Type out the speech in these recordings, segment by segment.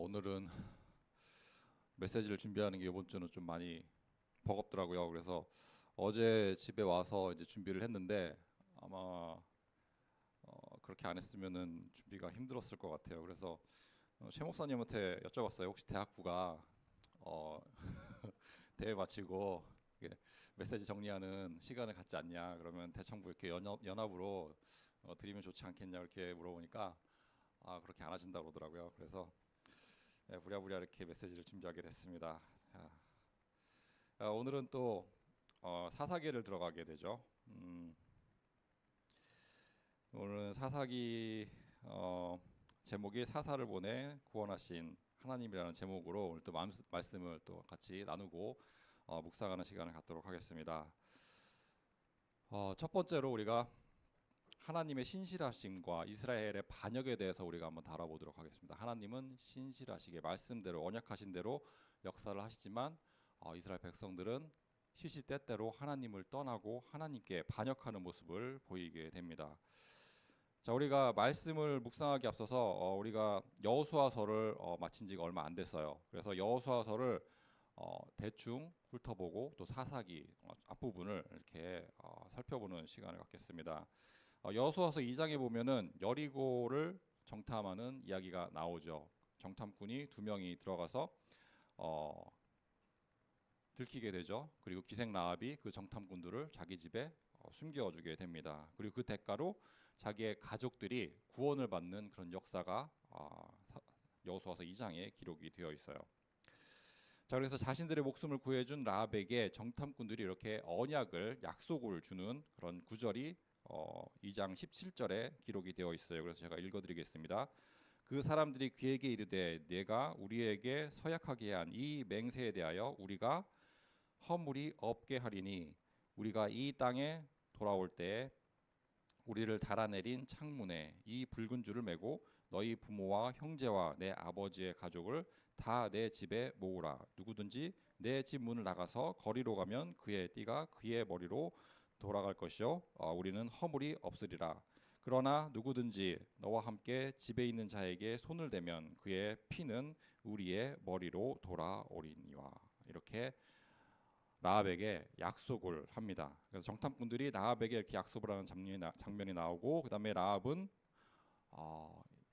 오늘은 메시지를 준비하는 게 이번 주는 좀 많이 버겁더라고요. 그래서 어제 집에 와서 이제 준비를 했는데 아마 그렇게 안 했으면은 준비가 힘들었을 것 같아요. 그래서 최 목사님한테 여쭤봤어요. 혹시 대학부가 어, 대회 마치고 이게 메시지 정리하는 시간을 갖지 않냐? 그러면 대청부 이렇게 연합으로 드리면 좋지 않겠냐? 이렇게 물어보니까 그렇게 안 하신다고 그러더라고요. 그래서 부랴부랴 이렇게 메시지를 준비하게 됐습니다. 자, 오늘은 또 사사기를 들어가게 되죠. 오늘은 사사기 제목이 사사를 보내 구원하신 하나님이라는 제목으로 오늘 또 말씀을 또 같이 나누고 묵상하는 시간을 갖도록 하겠습니다. 첫 번째로 우리가 하나님의 신실하심과 이스라엘의 반역에 대해서 우리가 한번 다뤄보도록 하겠습니다. 하나님은 신실하시게 말씀대로 언약하신 대로 역사를 하시지만 이스라엘 백성들은 시시때때로 하나님을 떠나고 하나님께 반역하는 모습을 보이게 됩니다. 자, 우리가 말씀을 묵상하기 앞서서 우리가 여호수아서를 마친 지가 얼마 안 됐어요. 그래서 여호수아서를 대충 훑어보고 또 사사기 앞부분을 이렇게 살펴보는 시간을 갖겠습니다. 여호수아서 2장에 보면은 여리고를 정탐하는 이야기가 나오죠. 정탐꾼이 2명이 들어가서 들키게 되죠. 그리고 기생 라합이 그 정탐꾼들을 자기 집에 숨겨주게 됩니다. 그리고 그 대가로 자기의 가족들이 구원을 받는 그런 역사가 여호수아서 2장에 기록이 되어 있어요. 자, 그래서 자신들의 목숨을 구해준 라합에게 정탐꾼들이 이렇게 언약을 약속을 주는 그런 구절이 2장 17절에 기록이 되어 있어요. 그래서 제가 읽어드리겠습니다. 그 사람들이 그에게 이르되 내가 우리에게 서약하게 한 이 맹세에 대하여 우리가 허물이 없게 하리니 우리가 이 땅에 돌아올 때 우리를 달아내린 창문에 이 붉은 줄을 매고 너희 부모와 형제와 내 아버지의 가족을 다 내 집에 모으라. 누구든지 내 집 문을 나가서 거리로 가면 그의 띠가 그의 머리로 돌아갈 것이요 우리는 허물이 없으리라. 그러나 누구든지 너와 함께 집에 있는 자에게 손을 대면 그의 피는 우리의 머리로 돌아오리니와. 이렇게 라합에게 약속을 합니다. 그래서 정탐꾼들이 라합에게 이렇게 약속을 하는 장면이 나오고, 그 다음에 라합은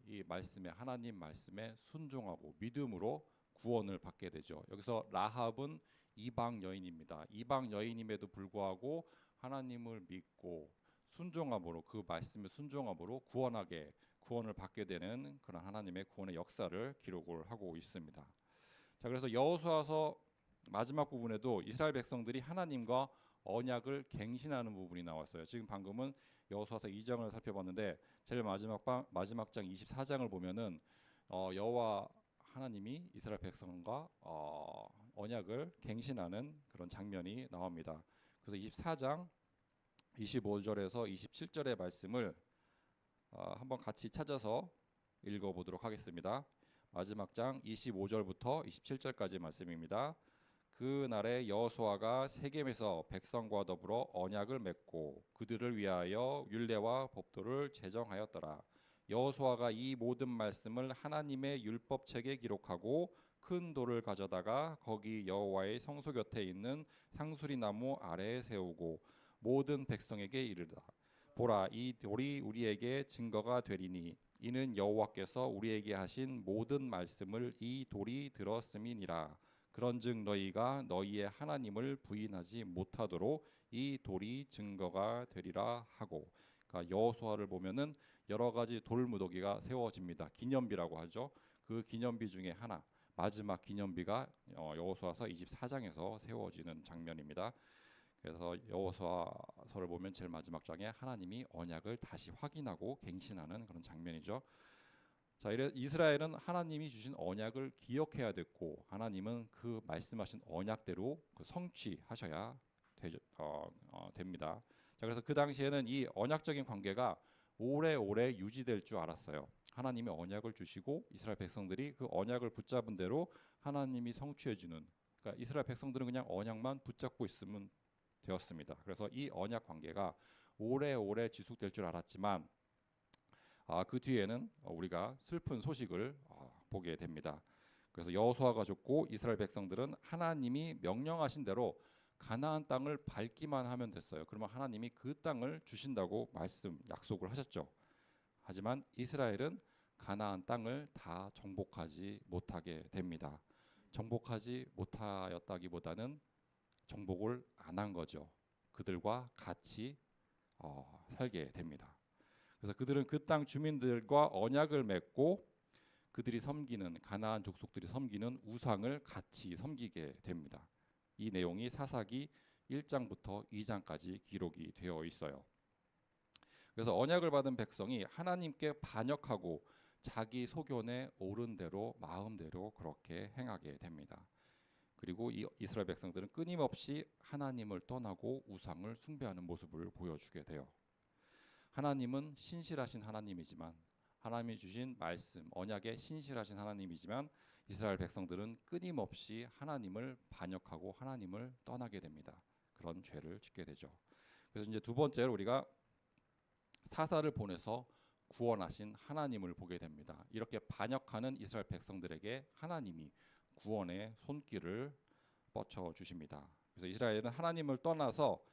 이 말씀에 하나님 말씀에 순종하고 믿음으로 구원을 받게 되죠. 여기서 라합은 이방 여인입니다. 이방 여인임에도 불구하고 하나님을 믿고 순종함으로 그 말씀에 순종함으로 구원을 받게 되는 그런 하나님의 구원의 역사를 기록을 하고 있습니다. 자, 그래서 여호수아서 마지막 부분에도 이스라엘 백성들이 하나님과 언약을 갱신하는 부분이 나왔어요. 지금 방금은 여호수아서 2장을 살펴봤는데 제일 마지막 장 24장을 보면은 여호와 하나님이 이스라엘 백성과 언약을 갱신하는 그런 장면이 나옵니다. 그래서 24장 25절에서 27절의 말씀을 한번 같이 찾아서 읽어보도록 하겠습니다. 마지막 장 25절부터 27절까지 말씀입니다. 그 날에 여호수아가 세겜에서 백성과 더불어 언약을 맺고 그들을 위하여 율례와 법도를 제정하였더라. 여호수아가 이 모든 말씀을 하나님의 율법책에 기록하고 큰 돌을 가져다가 거기 여호와의 성소 곁에 있는 상수리 나무 아래에 세우고 모든 백성에게 이르라. 보라, 이 돌이 우리에게 증거가 되리니 이는 여호와께서 우리에게 하신 모든 말씀을 이 돌이 들었음이니라. 그런즉 너희가 너희의 하나님을 부인하지 못하도록 이 돌이 증거가 되리라 하고. 그러니까 여호수아를 보면은 여러 가지 돌 무더기가 세워집니다. 기념비라고 하죠. 그 기념비 중에 하나, 마지막 기념비가 여호수아서 24장에서 세워지는 장면입니다. 그래서 여호수아서를 보면 제일 마지막 장에 하나님이 언약을 다시 확인하고 갱신하는 그런 장면이죠. 자, 이스라엘은 하나님이 주신 언약을 기억해야 됐고 하나님은 그 말씀하신 언약대로 그 성취하셔야 됩니다. 자, 그래서 그 당시에는 이 언약적인 관계가 오래오래 유지될 줄 알았어요. 하나님이 언약을 주시고 이스라엘 백성들이 그 언약을 붙잡은 대로 하나님이 성취해 주는, 그러니까 이스라엘 백성들은 그냥 언약만 붙잡고 있으면 되었습니다. 그래서 이 언약 관계가 오래오래 지속될 줄 알았지만 그 뒤에는 우리가 슬픈 소식을 보게 됩니다. 그래서 여호수아가 죽고 이스라엘 백성들은 하나님이 명령하신 대로 가나안 땅을 밟기만 하면 됐어요. 그러면 하나님이 그 땅을 주신다고 약속을 하셨죠. 하지만 이스라엘은 가나안 땅을 다 정복하지 못하게 됩니다. 정복하지 못하였다기보다는 정복을 안 한 거죠. 그들과 같이 살게 됩니다. 그래서 그들은 그 땅 주민들과 언약을 맺고 그들이 섬기는 가나안 족속들이 섬기는 우상을 같이 섬기게 됩니다. 이 내용이 사사기 1장부터 2장까지 기록이 되어 있어요. 그래서 언약을 받은 백성이 하나님께 반역하고 자기 소견에 옳은 대로 마음대로 그렇게 행하게 됩니다. 그리고 이 이스라엘 백성들은 끊임없이 하나님을 떠나고 우상을 숭배하는 모습을 보여주게 돼요. 하나님은 신실하신 하나님이지만 하나님이 주신 말씀, 언약에 신실하신 하나님이지만 이스라엘 백성들은 끊임없이 하나님을 반역하고 하나님을 떠나게 됩니다. 그런 죄를 짓게 되죠. 그래서 이제 두 번째로 우리가 사사를 보내서 구원하신 하나님을 보게 됩니다. 이렇게 반역하는 이스라엘 백성들에게 하나님이 구원의 손길을 뻗쳐 주십니다. 그래서 이스라엘은 하나님을 떠나서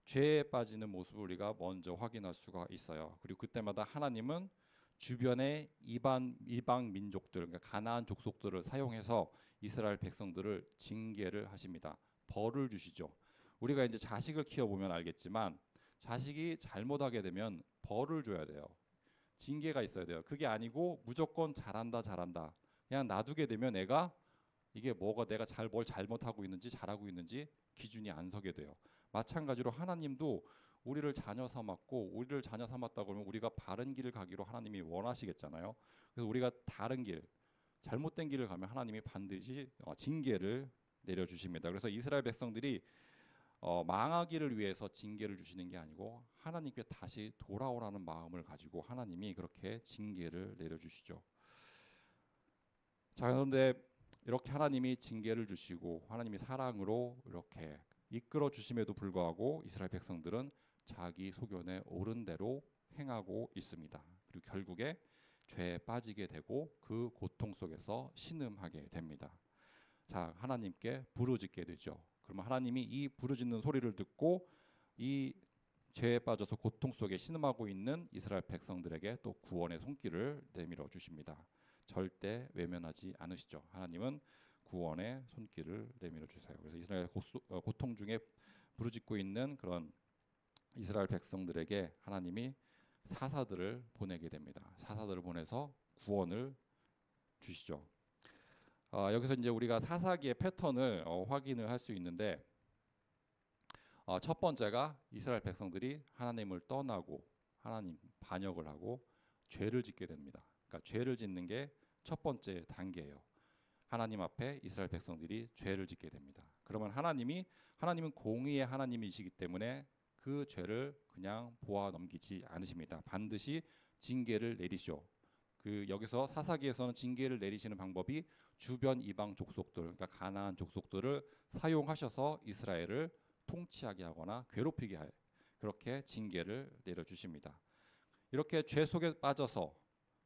죄에 빠지는 모습을 우리가 먼저 확인할 수가 있어요. 그리고 그때마다 하나님은 주변의 이방 민족들, 그러니까 가나안 족속들을 사용해서 이스라엘 백성들을 징계를 하십니다. 벌을 주시죠. 우리가 이제 자식을 키워보면 알겠지만 자식이 잘못하게 되면 벌을 줘야 돼요. 징계가 있어야 돼요. 그게 아니고 무조건 잘한다 그냥 놔두게 되면 애가 이게 뭐가 내가 뭘 잘못하고 있는지 잘하고 있는지 기준이 안 서게 돼요. 마찬가지로 하나님도 우리를 자녀 삼았고 우리를 자녀 삼았다 그러면 우리가 바른 길을 가기로 하나님이 원하시겠잖아요. 그래서 우리가 다른 길, 잘못된 길을 가면 하나님이 반드시 징계를 내려주십니다. 그래서 이스라엘 백성들이 망하기를 위해서 징계를 주시는 게 아니고 하나님께 다시 돌아오라는 마음을 가지고 하나님이 그렇게 징계를 내려주시죠. 자, 그런데 이렇게 하나님이 징계를 주시고 하나님이 사랑으로 이렇게 이끌어 주심에도 불구하고 이스라엘 백성들은 자기 소견에 옳은 대로 행하고 있습니다. 그리고 결국에 죄에 빠지게 되고 그 고통 속에서 신음하게 됩니다. 자, 하나님께 부르짖게 되죠. 그러면 하나님이 이 부르짖는 소리를 듣고 이 죄에 빠져서 고통 속에 신음하고 있는 이스라엘 백성들에게 또 구원의 손길을 내밀어 주십니다. 절대 외면하지 않으시죠. 하나님은 구원의 손길을 내밀어 주세요. 그래서 이스라엘 고통 중에 부르짖고 있는 그런 이스라엘 백성들에게 하나님이 사사들을 보내게 됩니다. 사사들을 보내서 구원을 주시죠. 여기서 이제 우리가 사사기의 패턴을 확인을 할 수 있는데 첫 번째가 이스라엘 백성들이 하나님을 떠나고 하나님 반역을 하고 죄를 짓게 됩니다. 그러니까 죄를 짓는 게 첫 번째 단계예요. 하나님 앞에 이스라엘 백성들이 죄를 짓게 됩니다. 그러면 하나님은 공의의 하나님이시기 때문에 그 죄를 그냥 보아 넘기지 않으십니다. 반드시 징계를 내리시오. 여기서 사사기에서는 징계를 내리시는 방법이 주변 이방 족속들, 그러니까 가나안 족속들을 사용하셔서 이스라엘을 통치하게 하거나 괴롭히게 할 그렇게 징계를 내려주십니다. 이렇게 죄 속에 빠져서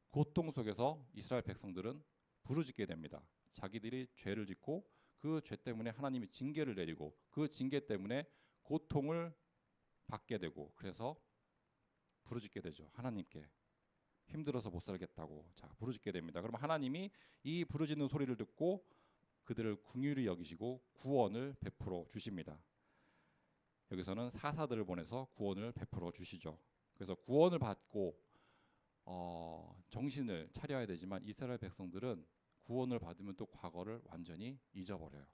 고통 속에서 이스라엘 백성들은 부르짖게 됩니다. 자기들이 죄를 짓고 그 죄 때문에 하나님이 징계를 내리고 그 징계 때문에 고통을 받게 되고 그래서 부르짖게 되죠. 하나님께 힘들어서 못 살겠다고 부르짖게 됩니다. 그럼 하나님이 이 부르짖는 소리를 듣고 그들을 긍휼히 여기시고 구원을 베풀어 주십니다. 여기서는 사사들을 보내서 구원을 베풀어 주시죠. 그래서 구원을 받고 정신을 차려야 되지만 이스라엘 백성들은 구원을 받으면 또 과거를 완전히 잊어버려요.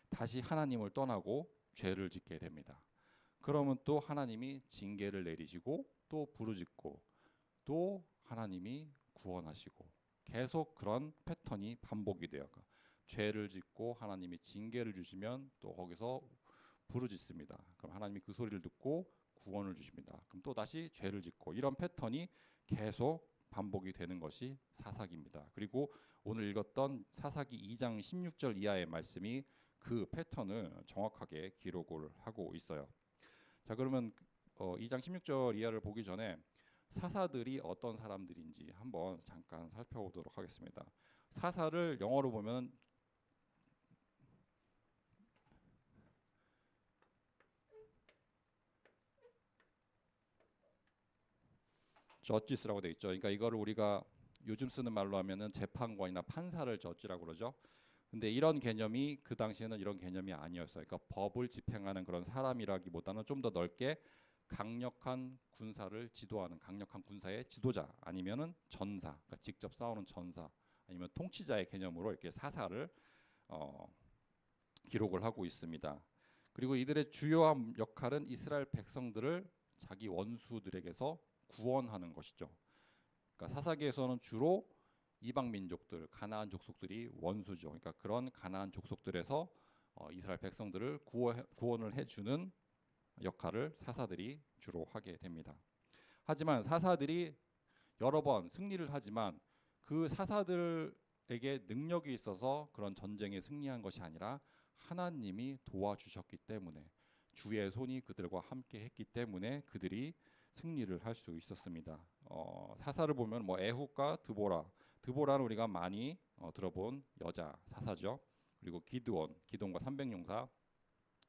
다시 하나님을 떠나고 죄를 짓게 됩니다. 그러면 또 하나님이 징계를 내리시고 또 부르짖고 또 하나님이 구원하시고 계속 그런 패턴이 반복이 돼요. 죄를 짓고 하나님이 징계를 주시면 또 거기서 부르짖습니다. 그럼 하나님이 그 소리를 듣고 구원을 주십니다. 그럼 또 다시 죄를 짓고 이런 패턴이 계속 반복이 되는 것이 사사기입니다. 그리고 오늘 읽었던 사사기 2장 16절 이하의 말씀이 그 패턴을 정확하게 기록을 하고 있어요. 자, 그러면 2장 16절 이하를 보기 전에 사사들이 어떤 사람들인지 한번 잠깐 살펴보도록 하겠습니다. 사사를 영어로 보면 저지스라고 돼 있죠. 그러니까 이거를 우리가 요즘 쓰는 말로 하면은 재판관이나 판사를 저지라고 그러죠. 근데 이런 개념이 그 당시에는 이런 개념이 아니었어요. 그러니까 법을 집행하는 그런 사람이라기보다는 좀 더 넓게 강력한 군사를 지도하는 강력한 군사의 지도자 아니면은 전사, 그러니까 직접 싸우는 전사 아니면 통치자의 개념으로 이렇게 사사를 어, 기록을 하고 있습니다. 그리고 이들의 주요한 역할은 이스라엘 백성들을 자기 원수들에게서 구원하는 것이죠. 그러니까 사사기에서는 주로 이방 민족들, 가나안 족속들이 원수죠. 그러니까 그런 가나안 족속들에서 이스라엘 백성들을 구원을 해주는 역할을 사사들이 주로 하게 됩니다. 하지만 사사들이 여러 번 승리를 하지만 그 사사들에게 능력이 있어서 그런 전쟁에 승리한 것이 아니라 하나님이 도와주셨기 때문에 주의 손이 그들과 함께 했기 때문에 그들이 승리를 할 수 있었습니다. 사사를 보면 뭐 에훗과 드보라는 우리가 많이 들어본 여자 사사죠. 그리고 기드온과 300용사,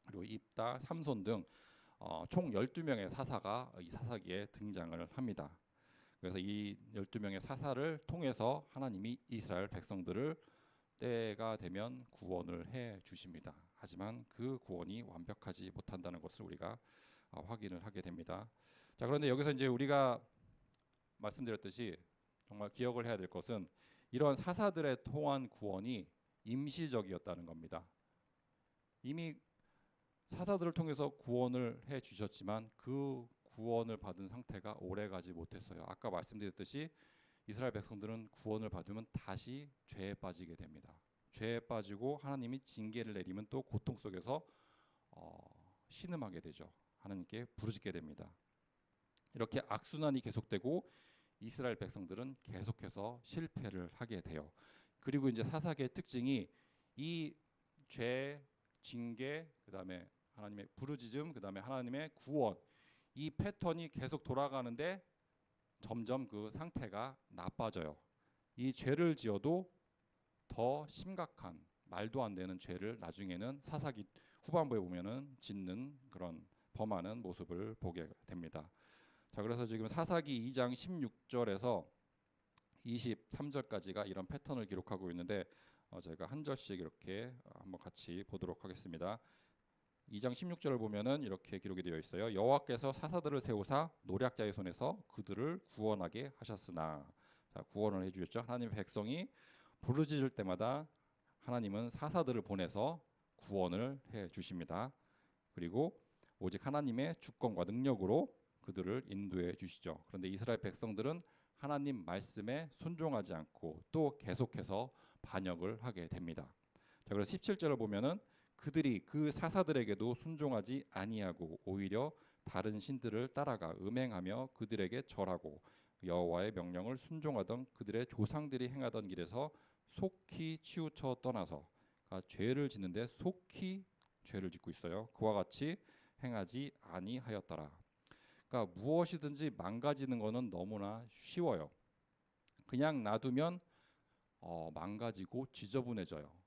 그리고 입다, 삼손 등 총 12명의 사사가 이 사사기에 등장을 합니다. 그래서 이 12명의 사사를 통해서 하나님이 이스라엘 백성들을 때가 되면 구원을 해 주십니다. 하지만 그 구원이 완벽하지 못한다는 것을 우리가 확인을 하게 됩니다. 자, 그런데 여기서 이제 우리가 말씀드렸듯이 정말 기억을 해야 될 것은 이런 사사들의 통한 구원이 임시적이었다는 겁니다. 이미 사사들을 통해서 구원을 해 주셨지만 그 구원을 받은 상태가 오래가지 못했어요. 아까 말씀드렸듯이 이스라엘 백성들은 구원을 받으면 다시 죄에 빠지게 됩니다. 죄에 빠지고 하나님이 징계를 내리면 또 고통 속에서 신음하게 되죠. 하나님께 부르짖게 됩니다. 이렇게 악순환이 계속되고 이스라엘 백성들은 계속해서 실패를 하게 돼요. 그리고 이제 사사기의 특징이 이 죄, 징계, 그다음에 하나님의 부르짖음, 그다음에 하나님의 구원, 이 패턴이 계속 돌아가는데 점점 그 상태가 나빠져요. 이 죄를 지어도 더 심각한 말도 안 되는 죄를 나중에는 사사기 후반부에 보면은 짓는 그런 범하는 모습을 보게 됩니다. 자, 그래서 지금 사사기 2장 16절에서 23절까지가 이런 패턴을 기록하고 있는데 저희가 한 절씩 이렇게 한번 같이 보도록 하겠습니다. 2장 16절을 보면은 이렇게 기록이 되어 있어요. 여호와께서 사사들을 세우사 노략자의 손에서 그들을 구원하게 하셨으나, 자, 구원을 해주셨죠. 하나님의 백성이 부르짖을 때마다 하나님은 사사들을 보내서 구원을 해 주십니다. 그리고 오직 하나님의 주권과 능력으로 그들을 인도해 주시죠. 그런데 이스라엘 백성들은 하나님 말씀에 순종하지 않고 또 계속해서 반역을 하게 됩니다. 자, 그래서 17절을 보면은 그들이 그 사사들에게도 순종하지 아니하고 오히려 다른 신들을 따라가 음행하며 그들에게 절하고 여호와의 명령을 순종하던 그들의 조상들이 행하던 길에서 속히 치우쳐 떠나서, 그러니까 죄를 짓는데 속히 죄를 짓고 있어요. 그와 같이 행하지 아니하였더라. 그러니까 무엇이든지 망가지는 것은 너무나 쉬워요. 그냥 놔두면 망가지고 지저분해져요.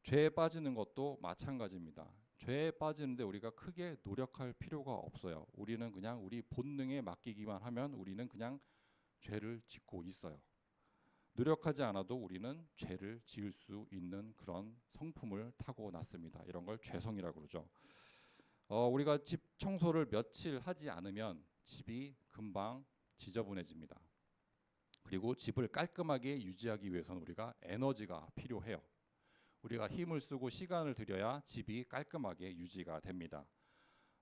죄에 빠지는 것도 마찬가지입니다. 죄에 빠지는데 우리가 크게 노력할 필요가 없어요. 우리는 그냥 우리 본능에 맡기기만 하면 우리는 그냥 죄를 짓고 있어요. 노력하지 않아도 우리는 죄를 지을 수 있는 그런 성품을 타고났습니다. 이런 걸 죄성이라고 그러죠. 우리가 집 청소를 며칠 하지 않으면 집이 금방 지저분해집니다. 그리고 집을 깔끔하게 유지하기 위해서는 우리가 에너지가 필요해요. 우리가 힘을 쓰고 시간을 들여야 집이 깔끔하게 유지가 됩니다.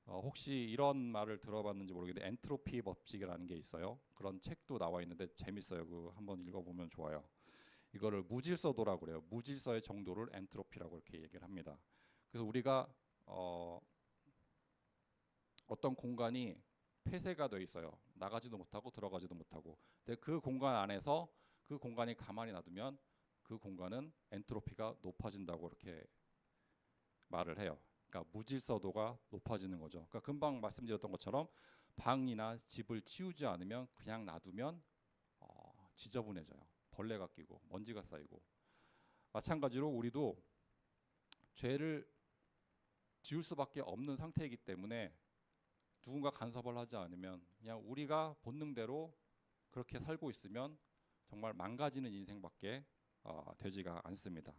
혹시 이런 말을 들어봤는지 모르겠는데 엔트로피 법칙이라는 게 있어요. 그런 책도 나와 있는데 재밌어요. 그 한번 읽어보면 좋아요. 이거를 무질서도라고 그래요. 무질서의 정도를 엔트로피라고 이렇게 얘기를 합니다. 그래서 우리가 어떤 공간이 폐쇄가 돼 있어요. 나가지도 못하고 들어가지도 못하고. 근데 그 공간 안에서 그 공간이 가만히 놔두면 그 공간은 엔트로피가 높아진다고 이렇게 말을 해요. 그러니까 무질서도가 높아지는 거죠. 그러니까 금방 말씀드렸던 것처럼 방이나 집을 치우지 않으면 그냥 놔두면 지저분해져요. 벌레가 끼고 먼지가 쌓이고, 마찬가지로 우리도 죄를 지을 수밖에 없는 상태이기 때문에 누군가 간섭을 하지 않으면 그냥 우리가 본능대로 그렇게 살고 있으면 정말 망가지는 인생밖에 되지가 않습니다.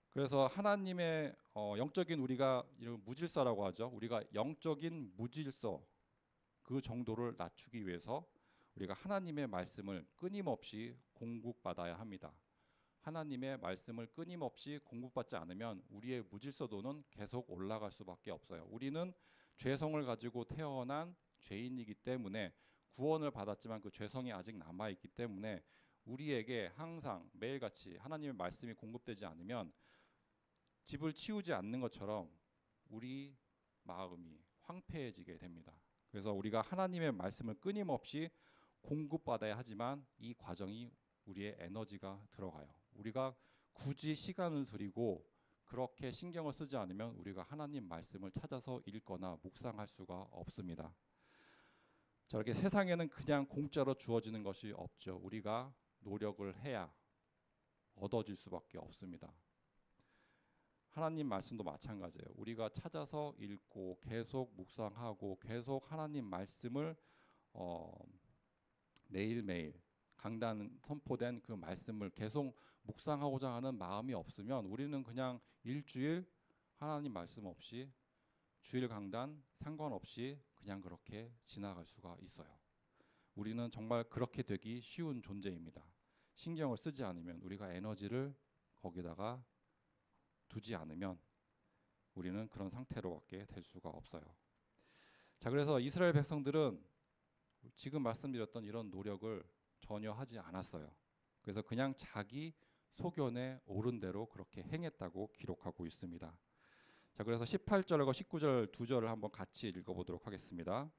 그래서 하나님의 영적인, 우리가 이런 무질서라고 하죠. 우리가 영적인 무질서 그 정도를 낮추기 위해서 우리가 하나님의 말씀을 끊임없이 공급받아야 합니다. 하나님의 말씀을 끊임없이 공급받지 않으면 우리의 무질서도는 계속 올라갈 수밖에 없어요. 우리는 죄성을 가지고 태어난 죄인이기 때문에, 구원을 받았지만 그 죄성이 아직 남아있기 때문에 우리에게 항상 매일같이 하나님의 말씀이 공급되지 않으면 집을 치우지 않는 것처럼 우리 마음이 황폐해지게 됩니다. 그래서 우리가 하나님의 말씀을 끊임없이 공급받아야 하지만 이 과정이 우리의 에너지가 들어가요. 우리가 굳이 시간을 들이고 그렇게 신경을 쓰지 않으면 우리가 하나님 말씀을 찾아서 읽거나 묵상할 수가 없습니다. 저렇게 세상에는 그냥 공짜로 주어지는 것이 없죠. 우리가 노력을 해야 얻어질 수밖에 없습니다. 하나님 말씀도 마찬가지예요. 우리가 찾아서 읽고 계속 묵상하고 계속 하나님 말씀을 매일매일 강단 선포된 그 말씀을 계속 묵상하고자 하는 마음이 없으면 우리는 그냥 일주일 하나님 말씀 없이, 주일 강단 상관없이 그냥 그렇게 지나갈 수가 있어요. 우리는 정말 그렇게 되기 쉬운 존재입니다. 신경을 쓰지 않으면, 우리가 에너지를 거기다가 두지 않으면 우리는 그런 상태로밖에 될 수가 없어요. 자, 그래서 이스라엘 백성들은 지금 말씀드렸던 이런 노력을 전혀 하지 않았어요. 그래서 그냥 자기 소견에 옳은 대로 그렇게 행했다고 기록하고 있습니다. 자, 그래서 18절과 19절 두 절을 한번 같이 읽어보도록 하겠습니다.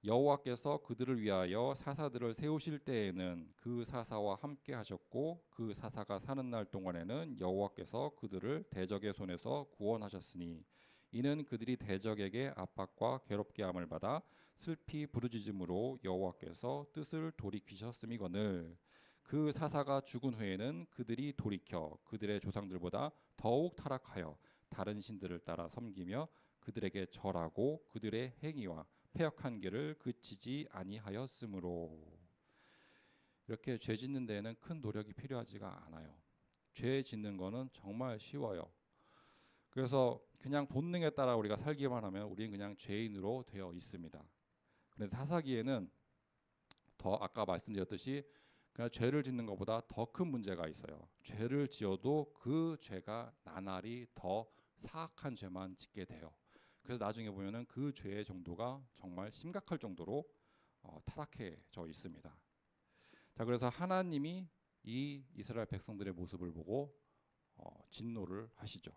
여호와께서 그들을 위하여 사사들을 세우실 때에는 그 사사와 함께 하셨고 그 사사가 사는 날 동안에는 여호와께서 그들을 대적의 손에서 구원하셨으니 이는 그들이 대적에게 압박과 괴롭게 함을 받아 슬피 부르짖음으로 여호와께서 뜻을 돌이키셨음이거늘. 그 사사가 죽은 후에는 그들이 돌이켜 그들의 조상들보다 더욱 타락하여 다른 신들을 따라 섬기며 그들에게 절하고 그들의 행위와 패역한 길을 그치지 아니하였으므로. 이렇게 죄 짓는 데에는 큰 노력이 필요하지가 않아요. 죄 짓는 거는 정말 쉬워요. 그래서 그냥 본능에 따라 우리가 살기만 하면 우리는 그냥 죄인으로 되어 있습니다. 그런데 사사기에는 더 아까 말씀드렸듯이 그냥 죄를 짓는 것보다 더 큰 문제가 있어요. 죄를 지어도 그 죄가 나날이 더 사악한 죄만 짓게 돼요. 그래서 나중에 보면은 그 죄의 정도가 정말 심각할 정도로 타락해져 있습니다. 자, 그래서 하나님이 이 이스라엘 백성들의 모습을 보고 진노를 하시죠.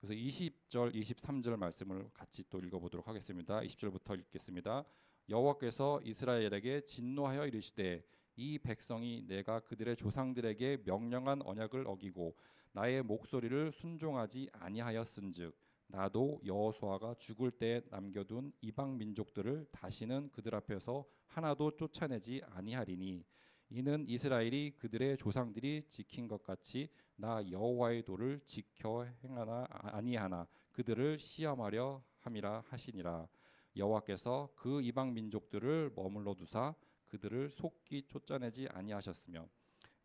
그래서 20절, 23절 말씀을 같이 또 읽어보도록 하겠습니다. 20절부터 읽겠습니다. 여호와께서 이스라엘에게 진노하여 이르시되 이 백성이 내가 그들의 조상들에게 명령한 언약을 어기고 나의 목소리를 순종하지 아니하였은즉 나도 여호수아가 죽을 때 남겨둔 이방 민족들을 다시는 그들 앞에서 하나도 쫓아내지 아니하리니 이는 이스라엘이 그들의 조상들이 지킨 것 같이 나 여호와의 도를 지켜 행하나 아니하나 그들을 시험하려 함이라 하시니라. 여호와께서 그 이방 민족들을 머물러 두사 그들을 속기 쫓아내지 아니하셨으며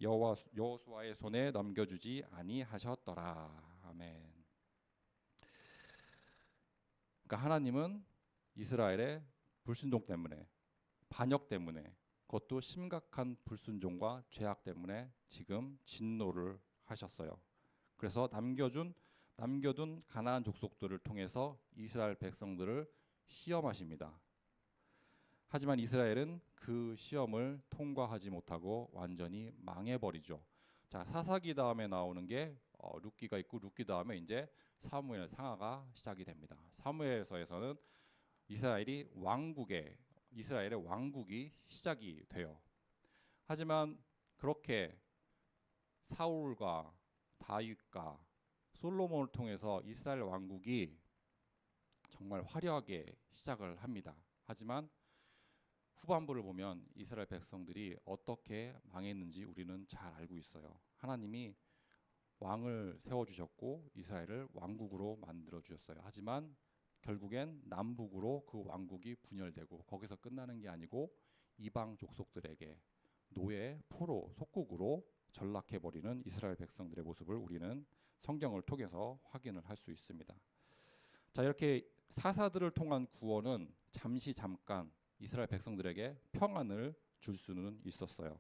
여호수아의 손에 넘겨주지 아니하셨더라. 아멘. 그러니까 하나님은 이스라엘의 불순종 때문에, 반역 때문에, 그것도 심각한 불순종과 죄악 때문에 지금 진노를 하셨어요. 그래서 남겨둔 가나안 족속들을 통해서 이스라엘 백성들을 시험하십니다. 하지만 이스라엘은 그 시험을 통과하지 못하고 완전히 망해버리죠. 자, 사사기 다음에 나오는 게 룻기가 있고 룻기 다음에 이제 사무엘 상하가 시작이 됩니다. 사무엘서에서는 이스라엘의 왕국이 시작이 돼요. 하지만 그렇게 사울과 다윗과 솔로몬을 통해서 이스라엘 왕국이 정말 화려하게 시작을 합니다. 하지만 후반부를 보면 이스라엘 백성들이 어떻게 망했는지 우리는 잘 알고 있어요. 하나님이 왕을 세워주셨고 이스라엘을 왕국으로 만들어 주셨어요. 하지만 결국엔 남북으로 그 왕국이 분열되고 거기서 끝나는 게 아니고 이방 족속들에게 노예, 포로, 속국으로 전락해버리는 이스라엘 백성들의 모습을 우리는 성경을 통해서 확인을 할 수 있습니다. 자, 이렇게 사사들을 통한 구원은 잠깐 이스라엘 백성들에게 평안을 줄 수는 있었어요.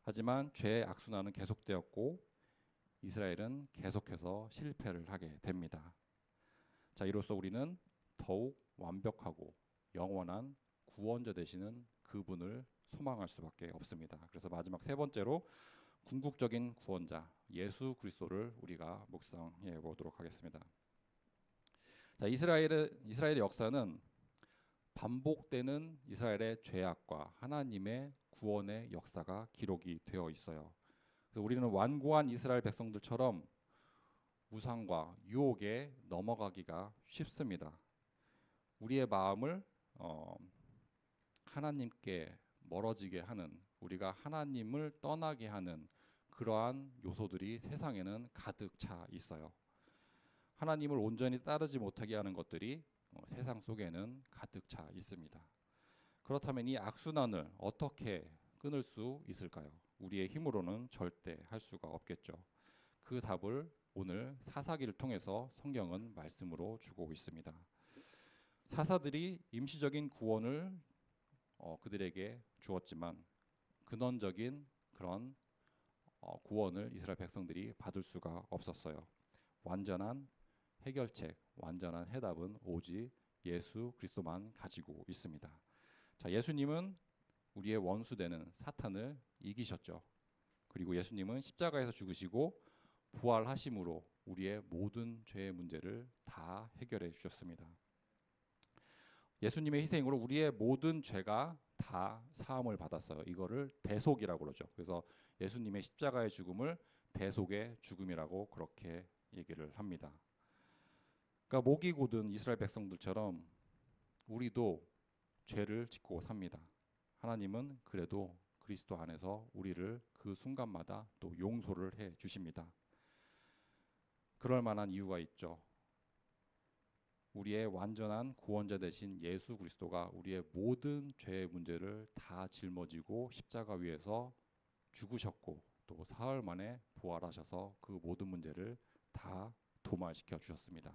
하지만 죄의 악순환은 계속되었고 이스라엘은 계속해서 실패를 하게 됩니다. 자, 이로써 우리는 더욱 완벽하고 영원한 구원자 되시는 그분을 소망할 수밖에 없습니다. 그래서 마지막 세 번째로 궁극적인 구원자 예수 그리스도를 우리가 묵상해 보도록 하겠습니다. 자, 이스라엘의 역사는 반복되는 이스라엘의 죄악과 하나님의 구원의 역사가 기록이 되어 있어요. 그래서 우리는 완고한 이스라엘 백성들처럼 우상과 유혹에 넘어가기가 쉽습니다. 우리의 마음을 하나님께 멀어지게 하는, 우리가 하나님을 떠나게 하는 그러한 요소들이 세상에는 가득 차 있어요. 하나님을 온전히 따르지 못하게 하는 것들이 세상 속에는 가득 차 있습니다. 그렇다면 이 악순환을 어떻게 끊을 수 있을까요? 우리의 힘으로는 절대 할 수가 없겠죠. 그 답을 오늘 사사기를 통해서 성경은 말씀으로 주고 있습니다. 사사들이 임시적인 구원을 그들에게 주었지만 근원적인 그런 구원을 이스라엘 백성들이 받을 수가 없었어요. 완전한 해결책, 완전한 해답은 오직 예수 그리스도만 가지고 있습니다. 자, 예수님은 우리의 원수되는 사탄을 이기셨죠. 그리고 예수님은 십자가에서 죽으시고 부활하심으로 우리의 모든 죄의 문제를 다 해결해 주셨습니다. 예수님의 희생으로 우리의 모든 죄가 다 사함을 받았어요. 이거를 대속이라고 그러죠. 그래서 예수님의 십자가의 죽음을 대속의 죽음이라고 그렇게 얘기를 합니다. 그러니까 목이 곧은 이스라엘 백성들처럼 우리도 죄를 짓고 삽니다. 하나님은 그래도 그리스도 안에서 우리를 그 순간마다 또 용서를 해 주십니다. 그럴 만한 이유가 있죠. 우리의 완전한 구원자 되신 예수 그리스도가 우리의 모든 죄의 문제를 다 짊어지고 십자가 위에서 죽으셨고 또 사흘 만에 부활하셔서 그 모든 문제를 다 도말시켜 주셨습니다.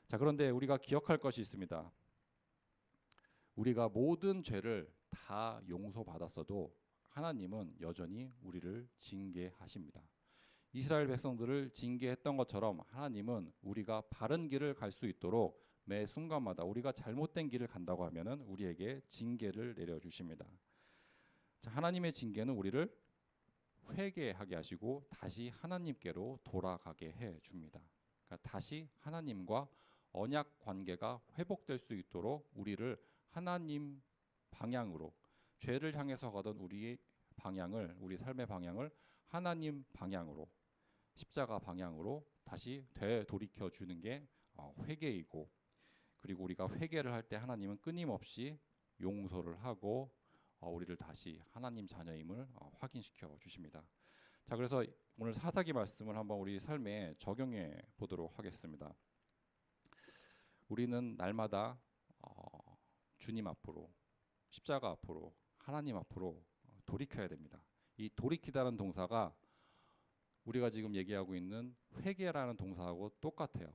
자, 그런데 우리가 기억할 것이 있습니다. 우리가 모든 죄를 다 용서받았어도 하나님은 여전히 우리를 징계하십니다. 이스라엘 백성들을 징계했던 것처럼 하나님은 우리가 바른 길을 갈 수 있도록 매 순간마다 우리가 잘못된 길을 간다고 하면은 우리에게 징계를 내려주십니다. 자, 하나님의 징계는 우리를 회개하게 하시고 다시 하나님께로 돌아가게 해 줍니다. 그러니까 다시 하나님과 언약 관계가 회복될 수 있도록 우리를 하나님 방향으로, 죄를 향해서 가던 우리의 방향을, 우리 삶의 방향을 하나님 방향으로, 십자가 방향으로 다시 되돌이켜 주는 게 회개이고, 그리고 우리가 회개를 할 때 하나님은 끊임없이 용서를 하고 우리를 다시 하나님 자녀임을 확인시켜 주십니다. 자, 그래서 오늘 사사기 말씀을 한번 우리 삶에 적용해 보도록 하겠습니다. 우리는 날마다 주님 앞으로, 십자가 앞으로, 하나님 앞으로 돌이켜야 됩니다. 이 돌이키다는 동사가 우리가 지금 얘기하고 있는 회개라는 동사하고 똑같아요.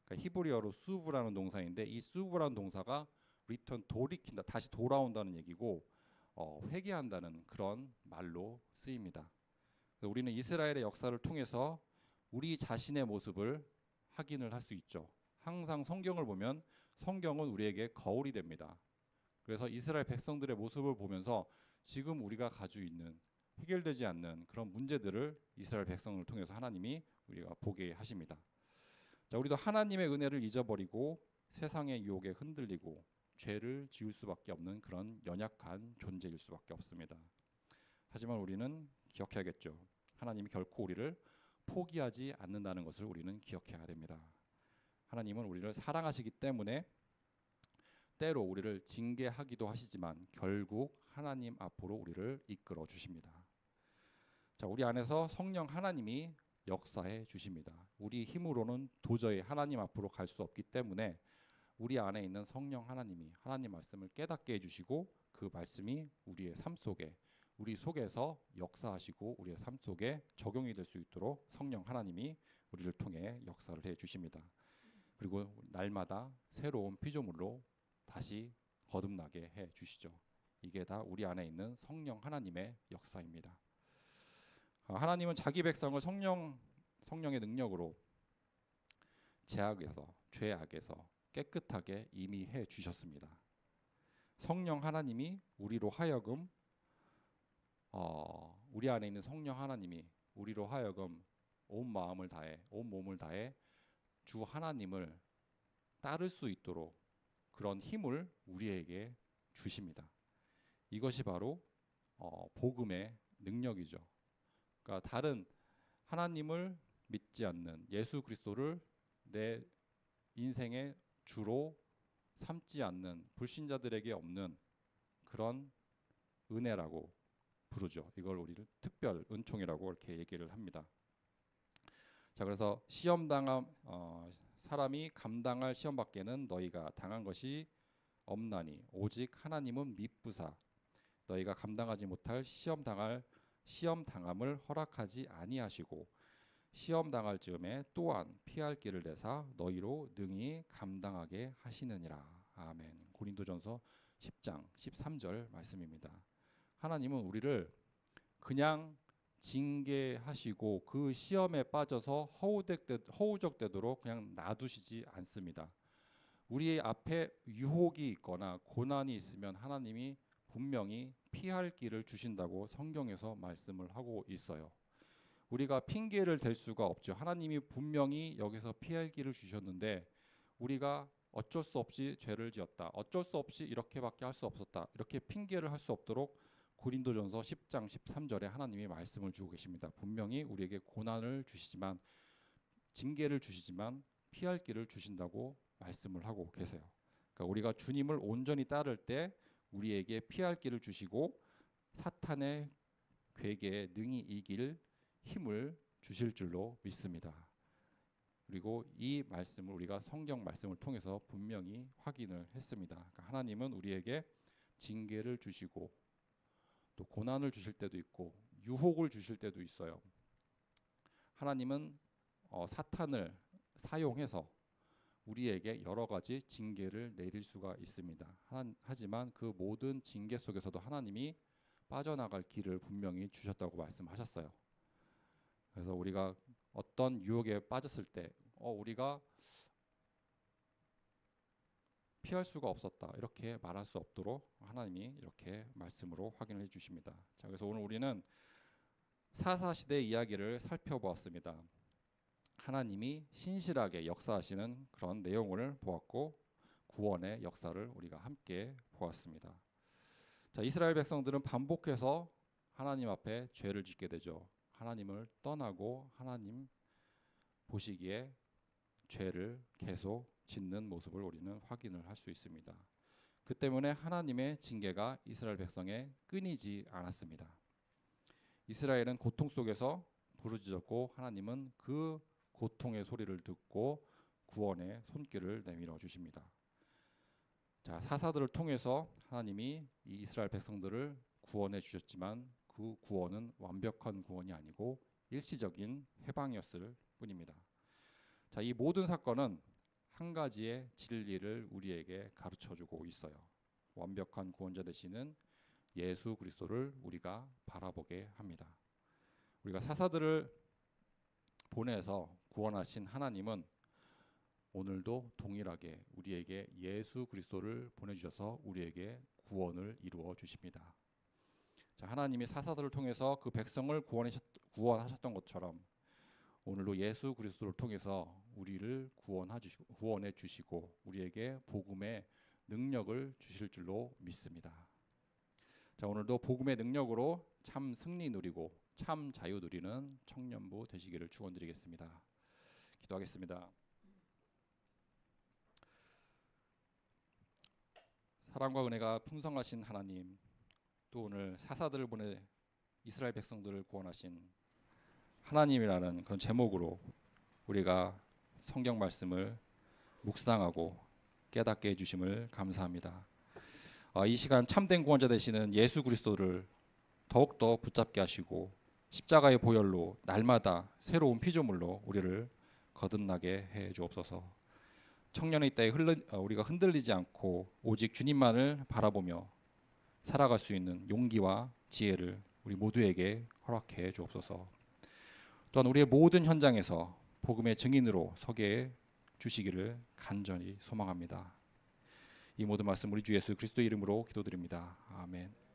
그러니까 히브리어로 수브라는 동사인데 이 수브라는 동사가 return, 돌이킨다, 다시 돌아온다는 얘기고 회개한다는 그런 말로 쓰입니다. 우리는 이스라엘의 역사를 통해서 우리 자신의 모습을 확인을 할 수 있죠. 항상 성경을 보면 성경은 우리에게 거울이 됩니다. 그래서 이스라엘 백성들의 모습을 보면서 지금 우리가 가지고 있는 해결되지 않는 그런 문제들을 이스라엘 백성을 통해서 하나님이 우리가 보게 하십니다. 자, 우리도 하나님의 은혜를 잊어버리고 세상의 유혹에 흔들리고 죄를 지을 수밖에 없는 그런 연약한 존재일 수밖에 없습니다. 하지만 우리는 기억해야겠죠. 하나님이 결코 우리를 포기하지 않는다는 것을 우리는 기억해야 됩니다. 하나님은 우리를 사랑하시기 때문에 때로 우리를 징계하기도 하시지만 결국 하나님 앞으로 우리를 이끌어 주십니다. 자, 우리 안에서 성령 하나님이 역사해 주십니다. 우리 힘으로는 도저히 하나님 앞으로 갈 수 없기 때문에 우리 안에 있는 성령 하나님이 하나님 말씀을 깨닫게 해주시고 그 말씀이 우리의 삶 속에 우리 속에서 역사하시고 우리의 삶 속에 적용이 될 수 있도록 성령 하나님이 우리를 통해 역사를 해 주십니다. 그리고 날마다 새로운 피조물로 다시 거듭나게 해 주시죠. 이게 다 우리 안에 있는 성령 하나님의 역사입니다. 하나님은 자기 백성을 성령의 능력으로 죄악에서 깨끗하게 이미 해 주셨습니다. 성령 하나님이 우리로 하여금 우리 안에 있는 성령 하나님이 우리로 하여금 온 마음을 다해 온 몸을 다해 주 하나님을 따를 수 있도록 그런 힘을 우리에게 주십니다. 이것이 바로 복음의 능력이죠. 그러니까 다른 하나님을 믿지 않는 예수 그리스도를 내 인생의 주로 삼지 않는 불신자들에게 없는 그런 은혜라고 부르죠. 이걸 우리를 특별 은총이라고 이렇게 얘기를 합니다. 자, 그래서 사람이 감당할 시험 밖에는 너희가 당한 것이 없나니 오직 하나님은 미쁘사 너희가 감당하지 못할 시험 당함을 허락하지 아니하시고 시험 당할 즈음에 또한 피할 길을 내사 너희로 능히 감당하게 하시느니라. 아멘. 고린도전서 10장 13절 말씀입니다. 하나님은 우리를 그냥 징계하시고 그 시험에 빠져서 허우적대도록 그냥 놔두시지 않습니다. 우리 앞에 유혹이 있거나 고난이 있으면 하나님이 분명히 피할 길을 주신다고 성경에서 말씀을 하고 있어요. 우리가 핑계를 댈 수가 없죠. 하나님이 분명히 여기서 피할 길을 주셨는데 우리가 어쩔 수 없이 죄를 지었다. 어쩔 수 없이 이렇게밖에 할 수 없었다. 이렇게 핑계를 할 수 없도록 고린도전서 10장 13절에 하나님이 말씀을 주고 계십니다. 분명히 우리에게 고난을 주시지만 징계를 주시지만 피할 길을 주신다고 말씀을 하고 계세요. 그러니까 우리가 주님을 온전히 따를 때 우리에게 피할 길을 주시고 사탄의 괴계에 능히 이길 힘을 주실 줄로 믿습니다. 그리고 이 말씀을 우리가 성경 말씀을 통해서 분명히 확인을 했습니다. 그러니까 하나님은 우리에게 징계를 주시고 또 고난을 주실 때도 있고 유혹을 주실 때도 있어요. 하나님은 사탄을 사용해서 우리에게 여러 가지 징계를 내릴 수가 있습니다. 하지만 그 모든 징계 속에서도 하나님이 빠져나갈 길을 분명히 주셨다고 말씀하셨어요. 그래서 우리가 어떤 유혹에 빠졌을 때 우리가 피할 수가 없었다 이렇게 말할 수 없도록 하나님이 이렇게 말씀으로 확인해 주십니다. 자, 그래서 오늘 우리는 사사시대 이야기를 살펴보았습니다. 하나님이 신실하게 역사하시는 그런 내용을 보았고 구원의 역사를 우리가 함께 보았습니다. 자, 이스라엘 백성들은 반복해서 하나님 앞에 죄를 짓게 되죠. 하나님을 떠나고 하나님 보시기에 죄를 계속 짓는 모습을 우리는 확인을 할 수 있습니다. 그 때문에 하나님의 징계가 이스라엘 백성에 끊이지 않았습니다. 이스라엘은 고통 속에서 부르짖었고 하나님은 그 고통의 소리를 듣고 구원의 손길을 내밀어 주십니다. 자, 사사들을 통해서 하나님이 이 이스라엘 백성들을 구원해 주셨지만 그 구원은 완벽한 구원이 아니고 일시적인 해방이었을 뿐입니다. 자, 이 모든 사건은 한 가지의 진리를 우리에게 가르쳐주고 있어요. 완벽한 구원자 되시는 예수 그리스도를 우리가 바라보게 합니다. 우리가 사사들을 보내서 구원하신 하나님은 오늘도 동일하게 우리에게 예수 그리스도를 보내주셔서 우리에게 구원을 이루어 주십니다. 자, 하나님이 사사들을 통해서 그 백성을 구원하셨던 것처럼 오늘도 예수 그리스도를 통해서 우리를 구원해 주시고 우리에게 복음의 능력을 주실 줄로 믿습니다. 자, 오늘도 복음의 능력으로 참 승리 누리고 참 자유 누리는 청년부 되시기를 축원드리겠습니다. 기도하겠습니다. 사랑과 은혜가 풍성하신 하나님, 또 오늘 사사들을 보내 이스라엘 백성들을 구원하신 하나님이라는 그런 제목으로 우리가 성경 말씀을 묵상하고 깨닫게 해주심을 감사합니다. 이 시간 참된 구원자 되시는 예수 그리스도를 더욱더 붙잡게 하시고 십자가의 보혈로 날마다 새로운 피조물로 우리를 거듭나게 해 주옵소서. 청년의 때에 우리가 흔들리지 않고 오직 주님만을 바라보며 살아갈 수 있는 용기와 지혜를 우리 모두에게 허락해 주옵소서. 또한 우리의 모든 현장에서 복음의 증인으로 서게 주시기를 간절히 소망합니다. 이 모든 말씀 우리 주 예수 그리스도 이름으로 기도드립니다. 아멘.